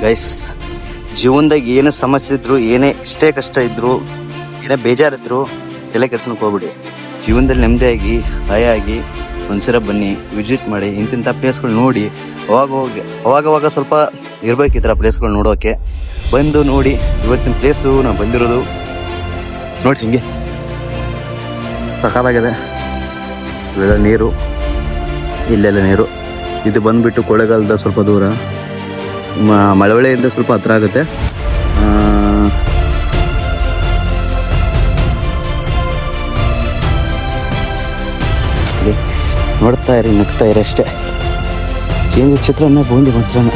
Guys, ಜೀವನದಾಗ ಏನೇ ಸಮಸ್ಯೆ ಇದ್ರು, ಏನೇ ಇಷ್ಟೇ ಕಷ್ಟ ಇದ್ರು, ಏನೇ ಬೇಜಾರಿದ್ರು ತಲೆ ಕೆಡ್ಸೋಕೆ ಹೋಗ್ಬಿಡಿ. ಜೀವನದಲ್ಲಿ ನೆಮ್ಮದಿಯಾಗಿ ಹಾಯಾಗಿ ಒಂದ್ಸಲ ಬನ್ನಿ, ವಿಸಿಟ್ ಮಾಡಿ, ಇಂತಿಂಥ ಪ್ಲೇಸ್ಗಳು ನೋಡಿ. ಅವಾಗವಾಗ ಸ್ವಲ್ಪ ಇರ್ಬೇಕು ಈ ಥರ ಪ್ಲೇಸ್ಗಳು ನೋಡೋಕೆ. ಬಂದು ನೋಡಿ. ಇವತ್ತಿನ ಪ್ಲೇಸು ನಾವು ಬಂದಿರೋದು ನೋಡಿ, ಹಿಂಗೆ ಸಕಾಲಾಗಿದೆ. ಇವೆಲ್ಲ ನೀರು, ಇಲ್ಲೆಲ್ಲ ನೀರು. ಇದು ಬಂದುಬಿಟ್ಟು ಕೊಳ್ಳೇಗಾಲದ ಸ್ವಲ್ಪ ದೂರ, ಮಳವಳ್ಳಿಯಿಂದ ಸ್ವಲ್ಪ ಹತ್ರ ಆಗುತ್ತೆ. ನೋಡ್ತಾ ಇರಿ, ನಗ್ತಾ ಇರಿ ಅಷ್ಟೇ. ಚೇಂಜ್ ಚಿತ್ರಾನ್ನ, ಬೂಂದಿ ಮೊಸರನ್ನ.